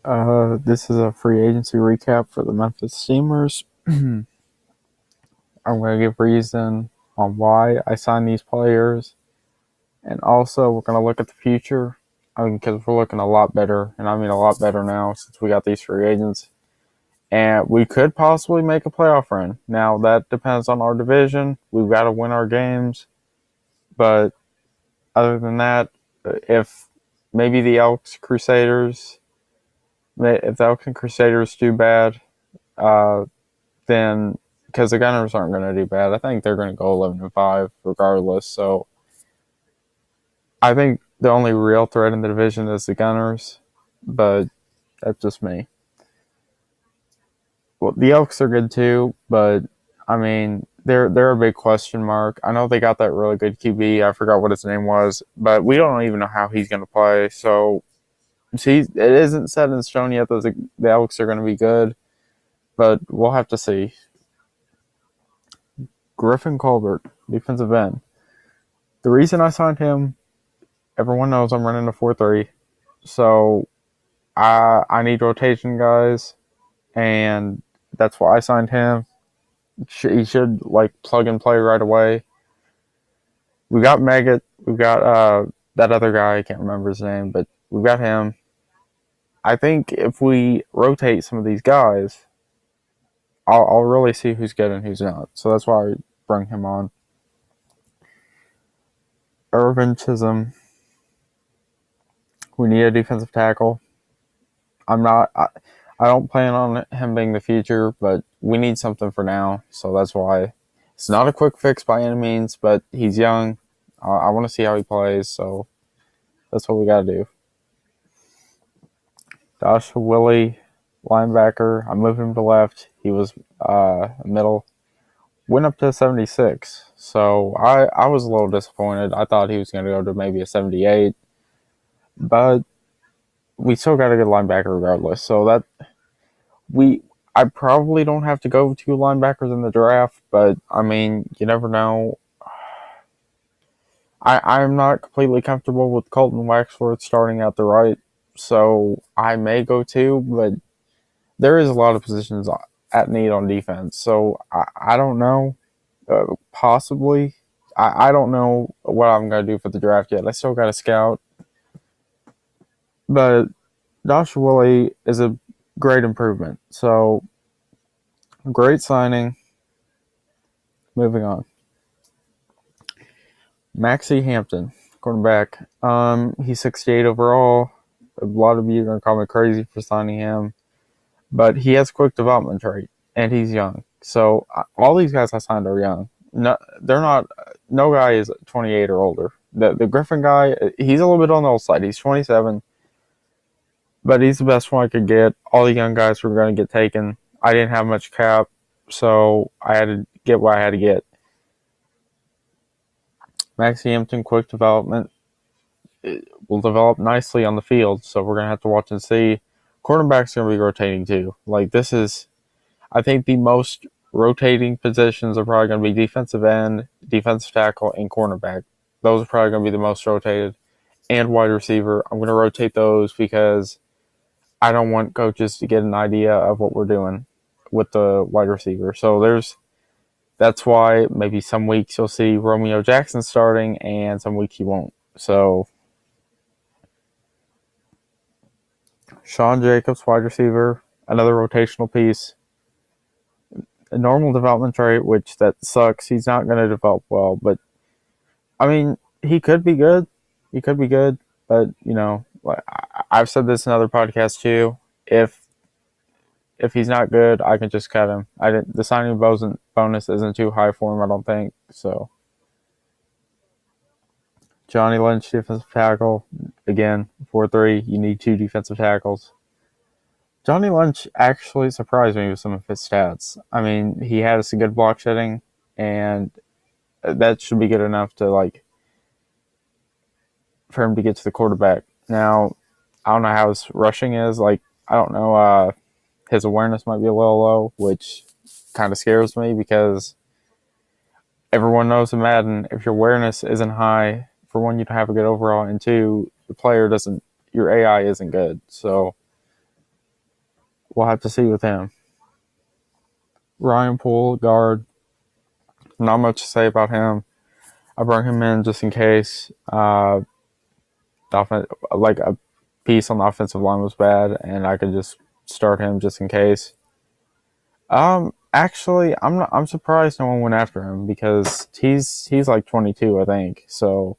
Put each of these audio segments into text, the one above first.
This is a free agency recap for the Memphis Steamers. I'm going to give reason on why I signed these players, and also we're going to look at the future. Because we're looking a lot better, and I mean a lot better now since we got these free agents, and we could possibly make a playoff run. Now that depends on our division. We've got to win our games, but other than that, if maybe the Elks Crusaders, if the Elks and Crusaders do bad, uh, then because the Gunners aren't going to do bad. I think they're going to go 11-5 regardless. So I think the only real threat in the division is the Gunners, but that's just me. Well, the Elks are good too, but I mean they're a big question mark. I know they got that really good QB. I forgot what his name was, but we don't even know how he's going to play. So see, it isn't set in stone yet that the Elks are going to be good, but we'll have to see. Griffin Colbert, defensive end. The reason I signed him, everyone knows I'm running a 4-3, so I need rotation guys, and that's why I signed him. He should like plug and play right away. We got Maggot. We've got that other guy. I can't remember his name, but we've got him. I think if we rotate some of these guys, I'll really see who's good and who's not. So that's why I bring him on. Irvin Chisholm. We need a defensive tackle. I don't plan on him being the future, but we need something for now. So that's why it's not a quick fix by any means, but he's young. I want to see how he plays. So that's what we got to do. Joshua Willie, linebacker. I moved him to left. He was middle. Went up to 76. So I was a little disappointed. I thought he was going to go to maybe a 78. But we still got a good linebacker regardless. So that I probably don't have to go two linebackers in the draft, but I mean, you never know. I'm not completely comfortable with Colton Waxworth starting out the right, so I may go two, but there is a lot of positions at need on defense, so I don't know. Possibly. I don't know what I'm going to do for the draft yet. I still got to scout. But Joshua Willie is a great improvement. So, great signing. Moving on. Maxie Hampton, quarterback. He's 68 overall. A lot of you are going to call me crazy for signing him. But he has quick development trait, and he's young. So, all these guys I signed are young. No, they're not. No guy is 28 or older. The Griffin guy, he's a little bit on the old side. He's 27, but he's the best one I could get. All the young guys were going to get taken. I didn't have much cap, so I had to get what I had to get. Maxie Hampton, quick development. It will develop nicely on the field, so we're going to have to watch and see. Quarterback's going to be rotating too. Like, this is, I think, the most rotating positions are probably going to be defensive end, defensive tackle, and cornerback. Those are probably going to be the most rotated. And wide receiver. I'm going to rotate those because I don't want coaches to get an idea of what we're doing with the wide receiver. So that's why maybe some weeks you'll see Romeo Jackson starting and some weeks you won't. So Sean Jacobs, wide receiver, another rotational piece. A normal development trait, which that sucks. He's not going to develop well, but I mean, he could be good. He could be good, but you know, I've said this in other podcasts too. If he's not good, I can just cut him. The signing bonus isn't too high for him, I don't think. So Johnny Lynch, defensive tackle. Again, 4-3. You need two defensive tackles. Johnny Lynch actually surprised me with some of his stats. I mean, he has a good block shedding, and that should be good enough to for him to get to the quarterback. Now, I don't know how his rushing is. I don't know. His awareness might be a little low, which kind of scares me because everyone knows in Madden, if your awareness isn't high, for one, you don't have a good overall, and two, your AI isn't good. So we'll have to see with him. Ryan Poole, guard. Not much to say about him. I brought him in just in case. Like a piece on the offensive line was bad, and I could just start him just in case. Actually, I'm surprised no one went after him because he's like 22, I think. So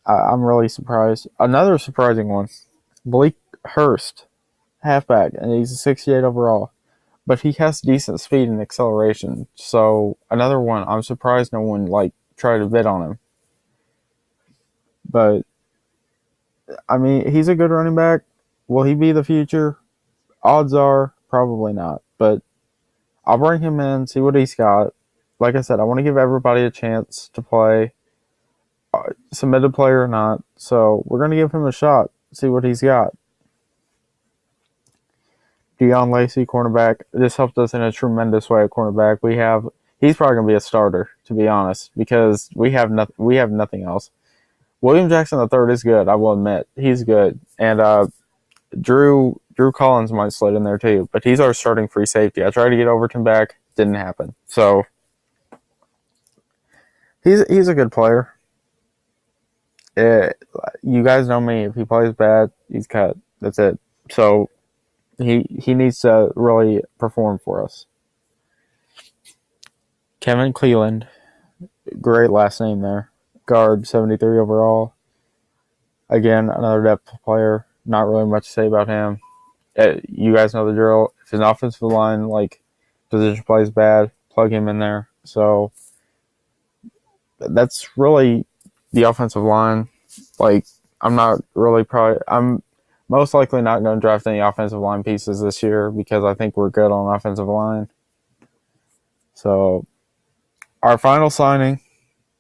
I'm really surprised. Another surprising one, Blake Hurst, halfback, and he's a 68 overall, but he has decent speed and acceleration. So another one, I'm surprised no one like tried to bid on him. But I mean, he's a good running back. Will he be the future? Odds are probably not. But I'll bring him in, see what he's got. Like I said, I want to give everybody a chance to play, submitted player or not. So we're going to give him a shot, see what he's got. Dion Lacey, cornerback. This helped us in a tremendous way at cornerback. He's probably going to be a starter, to be honest, because we have nothing else. William Jackson III is good, I will admit. He's good. And Drew Collins might slide in there too, but he's our starting free safety. I tried to get Overton back, didn't happen. So he's a good player. You guys know me. If he plays bad, he's cut. That's it. So he needs to really perform for us. Kevin Cleland, great last name there. Guard, 73 overall. Again, another depth player. Not really much to say about him. You guys know the drill. If his offensive line, like, position plays bad, plug him in there. So that's really the offensive line. Like, I'm most likely not going to draft any offensive line pieces this year because I think we're good on offensive line. So our final signing,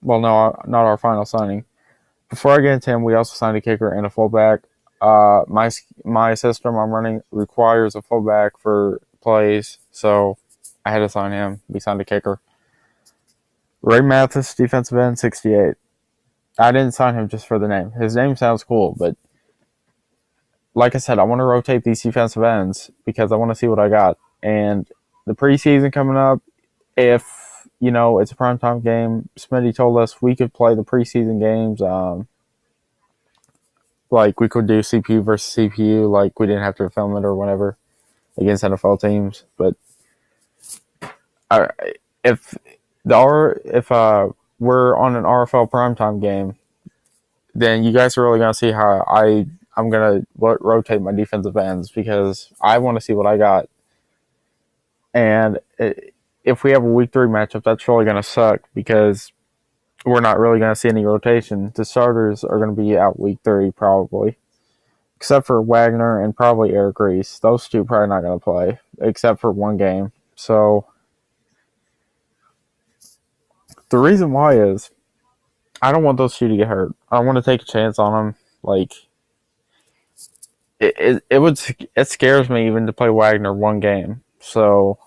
well, no, not our final signing. Before I get into him, we also signed a kicker and a fullback. My system I'm running requires a fullback for plays, so I had to sign him. We signed a kicker. Ray Mathis, defensive end, 68. I didn't sign him just for the name. His name sounds cool, but like I said, I want to rotate these defensive ends because I want to see what I got. And the preseason coming up, if it's a primetime game, Smitty told us we could play the preseason games. Like we could do CPU versus CPU, like we didn't have to film it or whatever against NFL teams. But if we're on an RFL primetime game, then you guys are really gonna see how I'm gonna rotate my defensive ends because I want to see what I got. And if we have a week 3 matchup, that's really gonna suck because we're not really going to see any rotation. The starters are going to be out week 3 probably, except for Wagner and probably Eric Reese. Those two probably not going to play, except for one game. So the reason why is I don't want those two to get hurt. I want to take a chance on them. Like it scares me even to play Wagner one game. So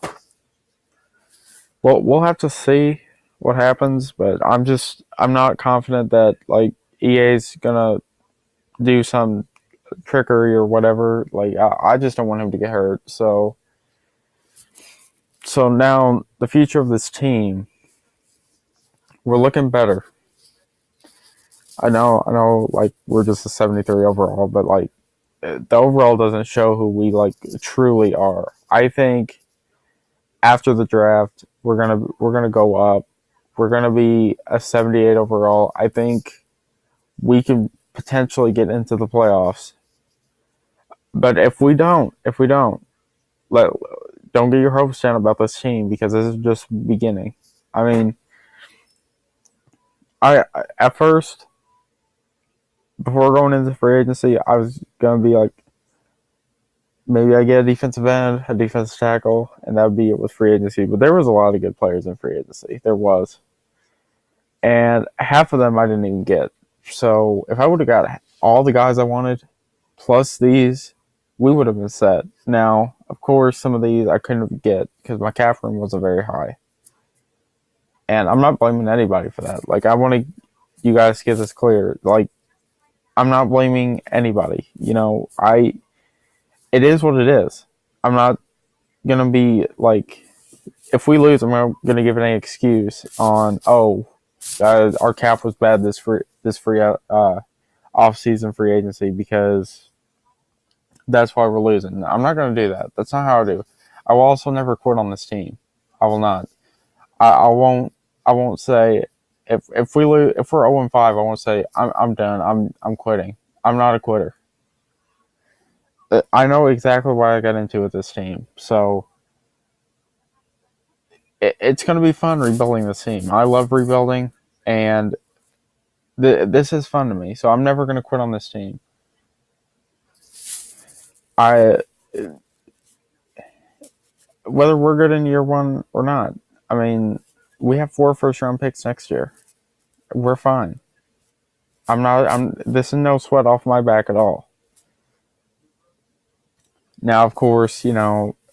we'll have to see what happens, but I'm not confident that like EA's gonna do some trickery or whatever. Like I just don't want him to get hurt. So now the future of this team, we're looking better. I know like we're just a 73 overall, but like the overall doesn't show who we like truly are. I think after the draft we're gonna go up. We're going to be a 78 overall. I think we can potentially get into the playoffs. But if we don't, don't get your hopes down about this team because this is just beginning. I mean, at first, before going into free agency, I was going to be like, maybe I get a defensive end, a defensive tackle, and that would be it with free agency. But there was a lot of good players in free agency. There was. And half of them I didn't even get. So if I would have got all the guys I wanted, plus these, we would have been set. Now, of course, some of these I couldn't get because my cap room wasn't very high. And I'm not blaming anybody for that. Like, I want you guys to get this clear. Like, I'm not blaming anybody. it is what it is. I'm not gonna be like, if we lose, I'm not gonna give any excuse on our cap was bad this free off season free agency because that's why we're losing. I'm not gonna do that. That's not how I do. I will also never quit on this team. I will not. I won't. I won't say if we lose, if we're 0-5, I won't say I'm done. I'm quitting. I'm not a quitter. I know exactly why I got into with this team, so it's going to be fun rebuilding this team. I love rebuilding, and this is fun to me. So I'm never going to quit on this team. Whether we're good in year one or not, I mean, we have 4 first-round picks next year. We're fine. This is no sweat off my back at all. Now, of course,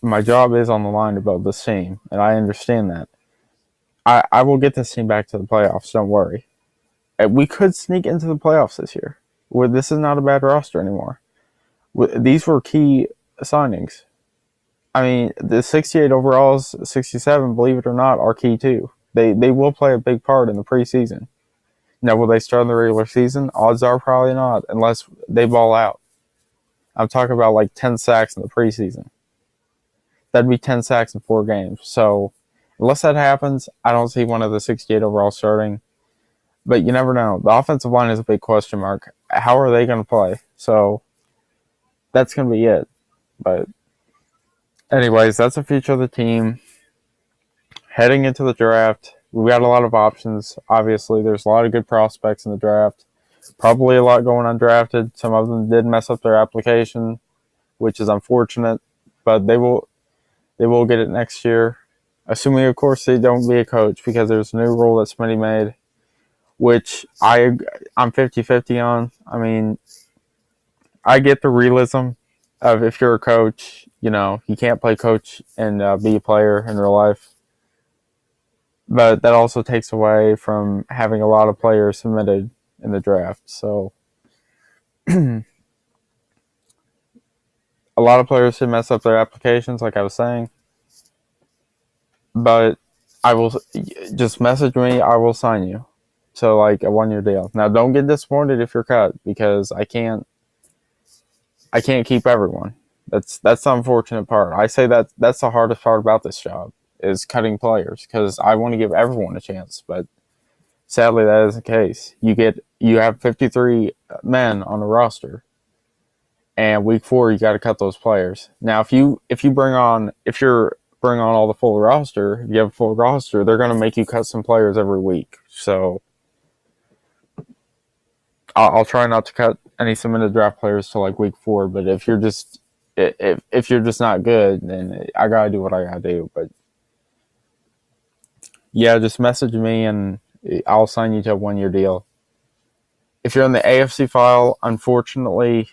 my job is on the line to build this team, and I understand that. I will get this team back to the playoffs, don't worry. We could sneak into the playoffs this year. This is not a bad roster anymore. These were key signings. I mean, the 68 overalls, 67, believe it or not, are key too. They will play a big part in the preseason. Now, will they start in the regular season? Odds are probably not, unless they ball out. I'm talking about like 10 sacks in the preseason. That'd be 10 sacks in 4 games. So, unless that happens, I don't see one of the 68 overall starting. But you never know. The offensive line is a big question mark. How are they going to play? So, that's going to be it. But, anyways, that's the future of the team. Heading into the draft, we got a lot of options. Obviously, there's a lot of good prospects in the draft. Probably a lot going undrafted. Some of them did mess up their application, which is unfortunate. But they will get it next year. Assuming, of course, they don't be a coach, because there's a new rule that Smitty made, which I'm 50-50 on. I mean, I get the realism of if you're a coach, you can't play coach and be a player in real life. But that also takes away from having a lot of players submitted in the draft. So a lot of players should mess up their applications, like I was saying. But I will just message me. I will sign you. So like a 1-year deal. Now don't get disappointed if you're cut, because I can't keep everyone. That's the unfortunate part. I say that's the hardest part about this job, is cutting players, because I want to give everyone a chance, but sadly that isn't the case. You have 53 men on the roster, and week 4 you got to cut those players. Now if you're bring on all the full roster, if you have a full roster, they're going to make you cut some players every week. So I'll try not to cut any submitted draft players till like week 4. But if you're just not good, then I gotta do what I gotta do. But yeah, just message me and I'll sign you to a 1-year deal. If you're in the AFC file, unfortunately,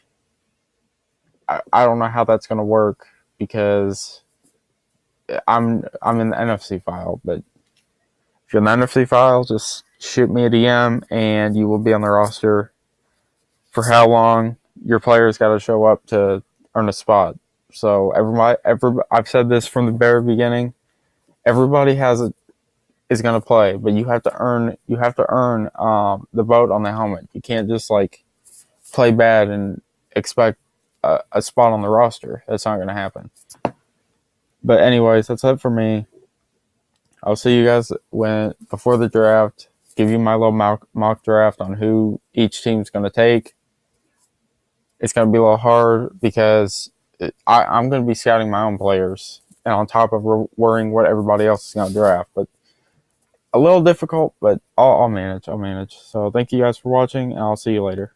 I don't know how that's gonna work, because I'm in the NFC file. But if you're in the NFC file, just shoot me a DM and you will be on the roster. For how long, your players got to show up to earn a spot. So I've said this from the very beginning. Everybody is going to play, but you have to earn the vote on the helmet. You can't just like play bad and expect a spot on the roster. That's not going to happen. But anyways, that's it for me. I'll see you guys before the draft. Give you my little mock draft on who each team's going to take. It's going to be a little hard, because I'm going to be scouting my own players, and on top of worrying what everybody else is going to draft. But a little difficult, but I'll manage. So thank you guys for watching, and I'll see you later.